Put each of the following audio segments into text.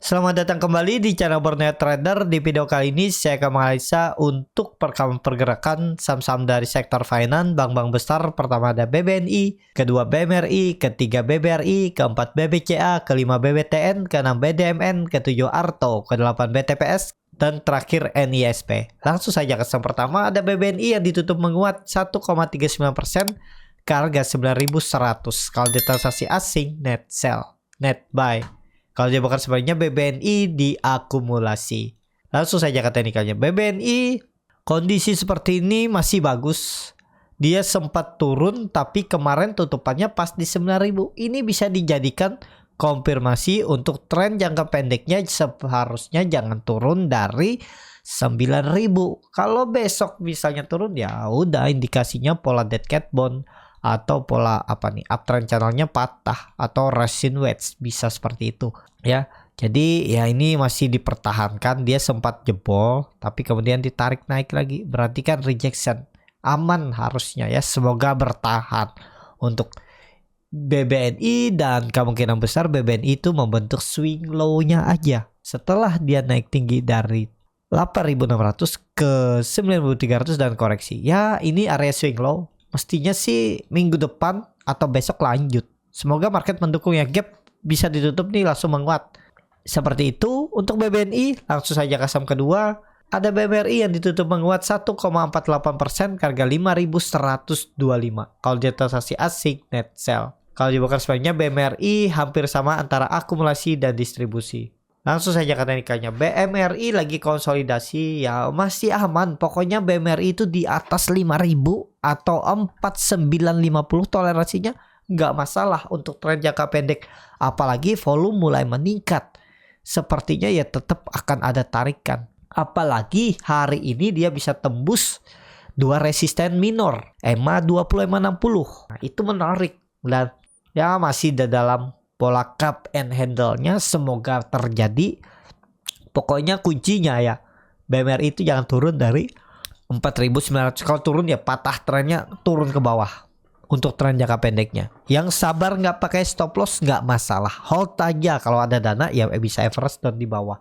Selamat datang kembali di channel Borneo Trader. Di video kali ini saya akan menganalisa untuk perkembangan pergerakan saham-saham dari sektor finance, bank-bank besar. Pertama ada BBNI, kedua BMRI, ketiga BBRI, keempat BBCA, kelima BBTN, keenam BDMN, ketujuh Arto, kedelapan BTPS, dan terakhir NISP. Langsung saja ke saham pertama, ada BBNI yang ditutup menguat 1,39% ke harga 9.100. Kalau di transaksi asing, net sell, net buy. Kalau dia bukan sebaliknya, BBNI diakumulasi. Langsung saja ke teknikalnya. BBNI kondisi seperti ini masih bagus. Dia sempat turun tapi kemarin tutupannya pas di 9.000. Ini bisa dijadikan konfirmasi untuk tren jangka pendeknya, seharusnya jangan turun dari 9.000. Kalau besok misalnya turun, ya udah indikasinya pola dead cat bone atau pola uptrend channelnya patah atau resin wedge, bisa seperti itu ya. Jadi ya ini masih dipertahankan, dia sempat jebol tapi kemudian ditarik naik lagi, berarti kan rejection, aman harusnya ya, semoga bertahan untuk BBNI. Dan kemungkinan besar BBNI itu membentuk swing low-nya aja setelah dia naik tinggi dari 8.600 ke 9.300 dan koreksi. Ya ini area swing low, mestinya sih minggu depan atau besok lanjut. Semoga market mendukung ya, gap bisa ditutup nih langsung menguat. Seperti itu untuk BBNI. Langsung saja ke saham kedua, ada BMRI yang ditutup menguat 1,48% ke harga 5.125. Kalau di transaksi asing, net sell. Kalau dibuka sebaliknya, BMRI hampir sama antara akumulasi dan distribusi. Langsung saja ke teknikalnya. BMRI lagi konsolidasi ya, masih aman. Pokoknya BMRI itu di atas 5.000 atau 4.950 toleransinya nggak masalah untuk tren jangka pendek. Apalagi volume mulai meningkat. Sepertinya ya tetap akan ada tarikan. Apalagi hari ini dia bisa tembus dua resisten minor, EMA 20, EMA 60. Nah, itu menarik dan ya masih dalam pola cup and handle-nya, semoga terjadi. Pokoknya kuncinya ya, BMRI itu jangan turun dari 4.900. Kalau turun ya patah trennya, turun ke bawah untuk tren jangka pendeknya. Yang sabar nggak pakai stop loss nggak masalah, hold aja. Kalau ada dana ya bisa average down di bawah.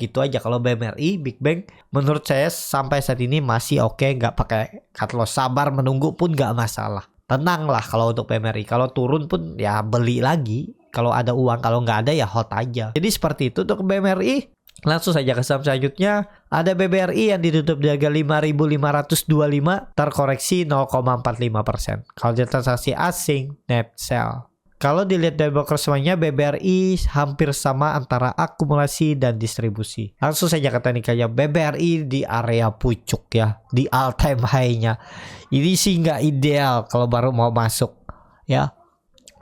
Gitu aja kalau BMRI. Big Bang menurut saya sampai saat ini masih oke, nggak pakai cut loss, sabar menunggu pun nggak masalah. Tenang lah kalau untuk BMRI. Kalau turun pun ya beli lagi kalau ada uang, kalau nggak ada ya hold aja. Jadi seperti itu untuk BMRI. Langsung saja ke saham selanjutnya, ada BBRI yang ditutup di harga 5.525, terkoreksi 0,45%. Kalau di transaksi asing, net sell. Kalau dilihat dari broker semuanya, BBRI hampir sama antara akumulasi dan distribusi. Langsung saja ke teknikalnya, BBRI di area pucuk ya, di all time high-nya. Ini sih nggak ideal kalau baru mau masuk ya.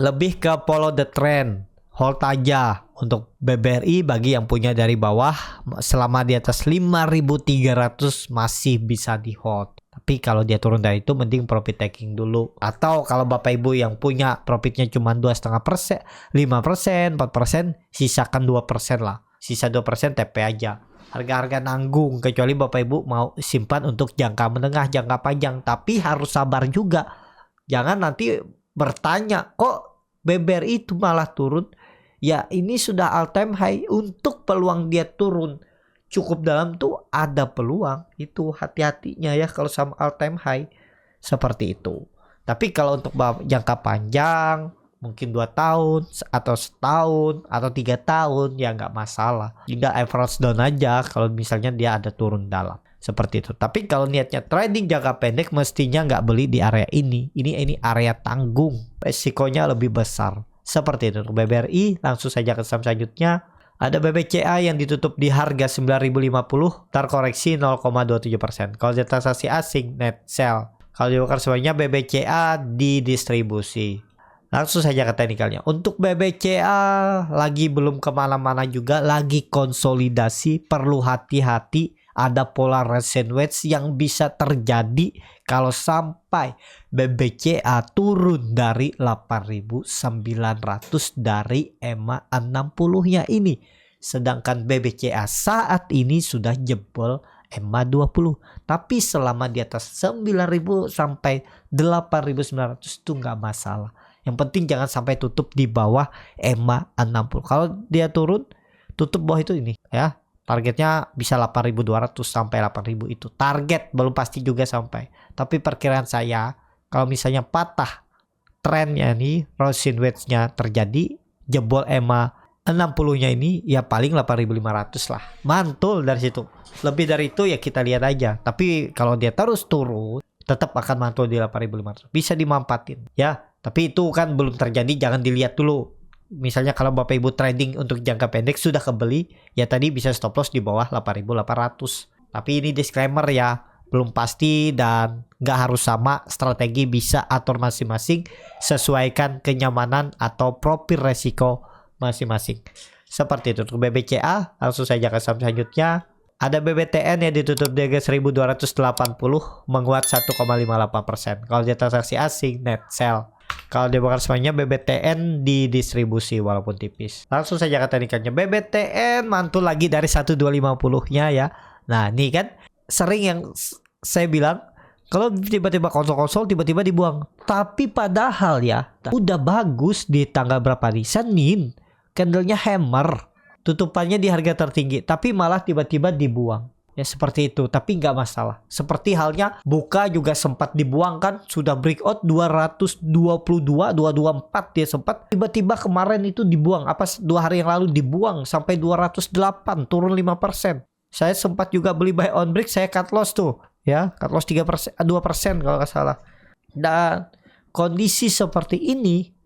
Lebih ke follow the trend, hold aja untuk BBRI. Bagi yang punya dari bawah, selama di atas 5.300 masih bisa di hold. Tapi kalau dia turun dari itu, mending profit taking dulu. Atau kalau bapak ibu yang punya profitnya cuma 2,5%, 5%, 4%, sisakan 2% lah. Sisa 2% TP aja. Harga-harga nanggung, kecuali bapak ibu mau simpan untuk jangka menengah, jangka panjang. Tapi harus sabar juga. Jangan nanti bertanya, kok BBRI itu malah turun? Ya ini sudah all time high. Untuk peluang dia turun cukup dalam tuh ada peluang. Itu hati-hatinya ya kalau sama all time high seperti itu. Tapi kalau untuk jangka panjang, mungkin 2 tahun atau setahun atau 3 tahun ya nggak masalah. Tinggal average down aja kalau misalnya dia ada turun dalam. Seperti itu. Tapi kalau niatnya trading jangka pendek, mestinya nggak beli di area ini. Ini area tanggung. Resikonya lebih besar. Seperti itu untuk BBRI. Langsung saja ke saham selanjutnya. Ada BBCA yang ditutup di harga 9.050, terkoreksi 0,27%. Kalau di transaksi asing, net sell. Kalau dibuka semuanya, BBCA di distribusi. Langsung saja ke teknikalnya. Untuk BBCA lagi belum kemana-mana juga, lagi konsolidasi, perlu hati-hati. Ada pola recent wedge yang bisa terjadi kalau sampai BBCA turun dari 8.900 dari EMA 60-nya ini. Sedangkan BBCA saat ini sudah jebol EMA 20. Tapi selama di atas 9.000 sampai 8.900 itu nggak masalah. Yang penting jangan sampai tutup di bawah EMA 60. Kalau dia turun tutup bawah itu ini ya. Targetnya bisa 8.200 sampai 8.000 itu. Target belum pasti juga sampai. Tapi perkiraan saya kalau misalnya patah trennya nih, Rosin wedge-nya terjadi, jebol EMA 60-nya ini ya paling 8.500 lah. Mantul dari situ. Lebih dari itu ya kita lihat aja. Tapi kalau dia terus turun, tetap akan mantul di 8.500. Bisa dimanfaatin ya. Tapi itu kan belum terjadi, jangan dilihat dulu. Misalnya kalau Bapak Ibu trading untuk jangka pendek sudah kebeli, ya tadi bisa stop loss di bawah 8.800. Tapi ini disclaimer ya, belum pasti dan nggak harus sama strategi, bisa atur masing-masing, sesuaikan kenyamanan atau profil resiko masing-masing. Seperti itu untuk BBCA. Langsung saja ke saham selanjutnya. Ada BBTN yang ditutup di harga 1.280, menguat 1,58%. Kalau dia transaksi asing, net sell. Kalau dia bakal semuanya BBTN di distribusi walaupun tipis. Langsung saja ke teknikalnya. BBTN mantul lagi dari 1.250-nya ya. Nah ini kan sering yang saya bilang, kalau tiba-tiba konsol-konsol tiba-tiba dibuang. Tapi padahal ya udah bagus di tanggal berapa nih? Senin. Candlenya hammer. Tutupannya di harga tertinggi. Tapi malah tiba-tiba dibuang. Ya seperti itu, tapi nggak masalah. Seperti halnya buka juga sempat dibuang kan, sudah breakout 222, 224 dia sempat. Tiba-tiba kemarin itu dibuang, apa 2 hari yang lalu dibuang sampai 208, turun 5%. Saya sempat juga beli buy on break, saya cut loss tuh. Ya, cut loss 3%, 2% kalau nggak salah. Dan kondisi seperti ini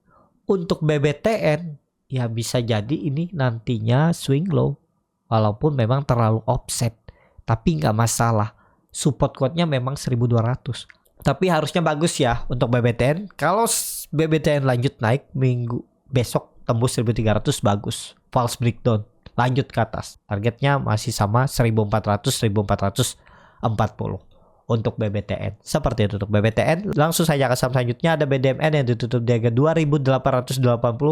untuk BBTN, ya bisa jadi ini nantinya swing low. Walaupun memang terlalu offset. Tapi nggak masalah, support quote-nya memang 1.200. Tapi harusnya bagus ya untuk BBTN. Kalau BBTN lanjut naik minggu besok tembus 1.300 bagus. False breakdown, lanjut ke atas. Targetnya masih sama 1.400, 1.440 untuk BBTN. Seperti itu untuk BBTN. Langsung saja ke saham selanjutnya. Ada BDMN yang ditutup di harga 2.880,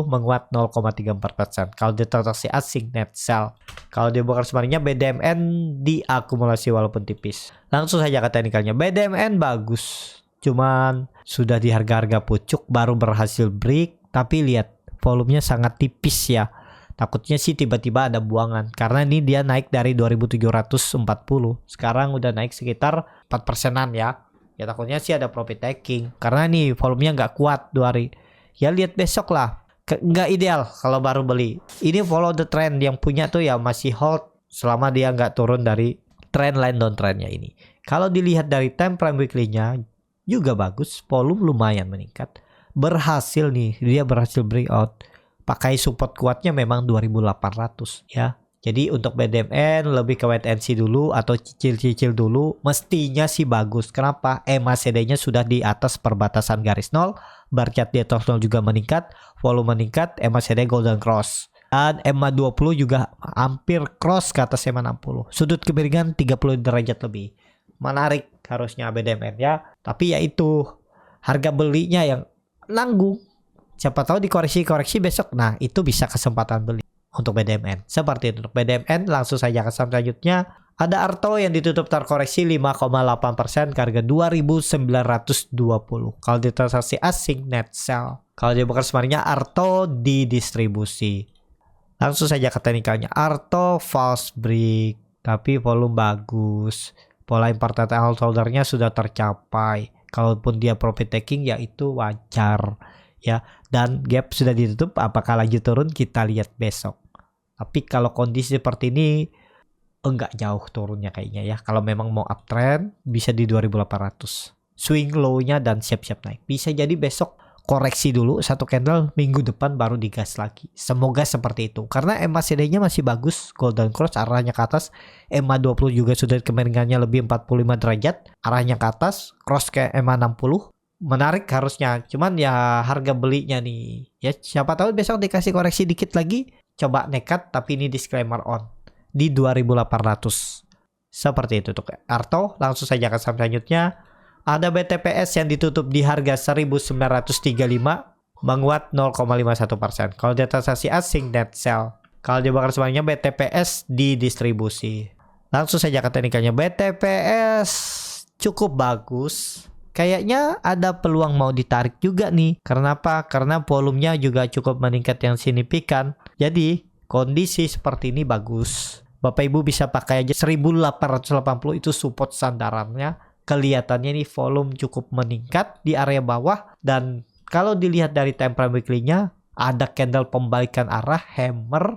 menguat 0,34%. Kalau dia transaksi asing, net sell. Kalau dia bongkar sebenarnya BDMN diakumulasi walaupun tipis. Langsung saja ke teknikalnya. BDMN bagus, cuman sudah di harga-harga pucuk, baru berhasil break. Tapi lihat volumenya sangat tipis ya. Takutnya sih tiba-tiba ada buangan. Karena ini dia naik dari 2.740. Sekarang udah naik sekitar 4%-an ya. Ya takutnya sih ada profit taking. Karena nih volumenya nggak kuat 2 hari. Ya lihat besok lah. Nggak ideal kalau baru beli. Ini follow the trend, yang punya tuh ya masih hold selama dia nggak turun dari trend line downtrendnya ini. Kalau dilihat dari time frame weekly-nya juga bagus. Volume lumayan meningkat. Berhasil nih. Dia berhasil breakout. Pakai support kuatnya memang 2.800 ya. Jadi untuk BDMN lebih ke wait and see dulu atau cicil-cicil dulu. Mestinya sih bagus. Kenapa? MACD-nya sudah di atas perbatasan garis 0. Bar chart di atas 0 juga meningkat. Volume meningkat. MACD golden cross. Dan MA20 juga hampir cross ke atas MA60. Sudut kemiringan 30 derajat lebih. Menarik harusnya BDMN ya. Tapi ya itu harga belinya yang nanggung. Siapa tahu dikoreksi besok. Nah itu bisa kesempatan beli untuk BDMN. Seperti itu untuk BDMN. Langsung saja ke saham selanjutnya. Ada Arto yang ditutup terkoreksi 5,8% ke harga 2.920. Kalau di transaksi asing net sell. Kalau dia bukan sebenarnya Arto di distribusi. Langsung saja ke teknikalnya. Arto false break. Tapi volume bagus. Pola important holdernya sudah tercapai. Kalaupun dia profit taking ya itu wajar. Ya, dan gap sudah ditutup. Apakah lanjut turun kita lihat besok. Tapi kalau kondisi seperti ini enggak jauh turunnya kayaknya ya. Kalau memang mau uptrend bisa di 2.800 swing low-nya dan siap-siap naik. Bisa jadi besok koreksi dulu satu candle, minggu depan baru digas lagi. Semoga seperti itu. Karena MACD-nya masih bagus, golden cross arahnya ke atas. MA20 juga sudah kemiringannya lebih 45 derajat, arahnya ke atas, cross ke MA60. Menarik harusnya, cuman ya harga belinya nih ya, siapa tahu besok dikasih koreksi dikit lagi, coba nekat. Tapi ini disclaimer on di 2.800. Seperti itu tuh Arto. Langsung saja ke saham selanjutnya. Ada BTPS yang ditutup di harga 1.935, menguat 0,51%. Kalau dia transaksi asing net sell. Kalau dia bakar semuanya BTPS di distribusi. Langsung saja ke teknikalnya. BTPS cukup bagus. Kayaknya ada peluang mau ditarik juga nih. Karena apa? Karena volumenya juga cukup meningkat yang signifikan. Jadi kondisi seperti ini bagus. Bapak Ibu bisa pakai aja 1880 itu support sandarannya. Kelihatannya ini volume cukup meningkat di area bawah, dan kalau dilihat dari time frame weekly-nya ada candle pembalikan arah hammer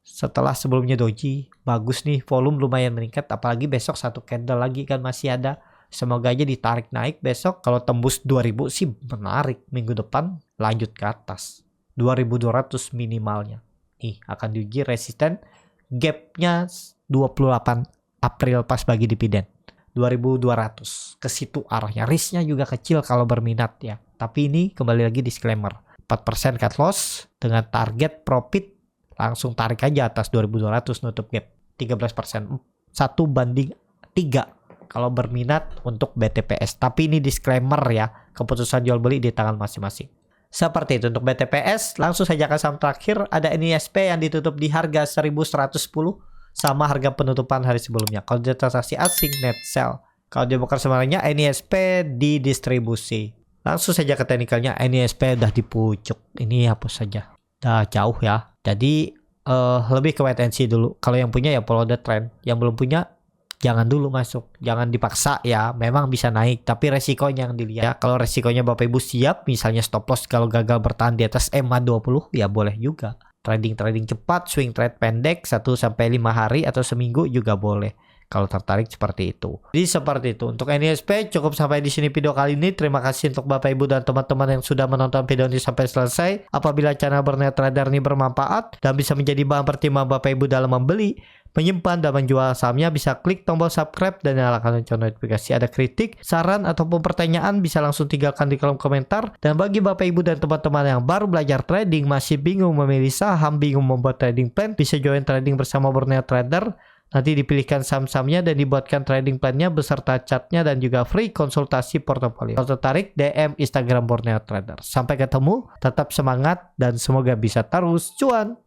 setelah sebelumnya doji. Bagus nih, volume lumayan meningkat, apalagi besok satu candle lagi kan masih ada. Semoga aja ditarik naik besok. Kalau tembus 2000 sih menarik, minggu depan lanjut ke atas 2200 minimalnya. Nih akan diuji resisten gapnya 28 April pas bagi dividen 2200 ke situ arahnya. Risknya juga kecil kalau berminat ya. Tapi ini kembali lagi disclaimer, 4% cut loss dengan target profit langsung tarik aja atas 2200 nutup gap 13%, 1/3 kalau berminat untuk BTPS. Tapi ini disclaimer ya, keputusan jual beli di tangan masing-masing. Seperti itu untuk BTPS. Langsung saja ke saham terakhir, ada NISP yang ditutup di harga 1110 sama harga penutupan hari sebelumnya. Kalau dia transaksi asing net sell. Kalau dia bukan sebenarnya NISP di distribusi. Langsung saja ke teknikalnya, NISP udah di pucuk. Ini hapus saja. Udah jauh ya. Jadi lebih ke wait and see dulu. Kalau yang punya ya follow the trend. Yang belum punya jangan dulu masuk. Jangan dipaksa ya. Memang bisa naik, tapi resikonya yang dilihat. Ya, kalau resikonya Bapak Ibu siap, misalnya stop loss kalau gagal bertahan di atas EMA 20, ya boleh juga. Trading cepat, swing trade pendek 1-5 hari atau seminggu juga boleh kalau tertarik seperti itu. Jadi seperti itu untuk NISP. Cukup sampai di sini video kali ini. Terima kasih untuk Bapak Ibu dan teman-teman yang sudah menonton video ini sampai selesai. Apabila channel Berniat Trader ini bermanfaat dan bisa menjadi bahan pertimbangan Bapak Ibu dalam membeli, menyimpan dan menjual sahamnya, bisa klik tombol subscribe dan nyalakan lonceng notifikasi. Ada kritik, saran ataupun pertanyaan bisa langsung tinggalkan di kolom komentar. Dan bagi Bapak Ibu dan teman-teman yang baru belajar trading, masih bingung memilih saham, bingung membuat trading plan, bisa join trading bersama Berniat Trader. Nanti dipilihkan saham-sahamnya dan dibuatkan trading plan-nya beserta chartnya dan juga free konsultasi portofolio. Kalau tertarik, DM Instagram Borneo Trader. Sampai ketemu, tetap semangat dan semoga bisa terus cuan.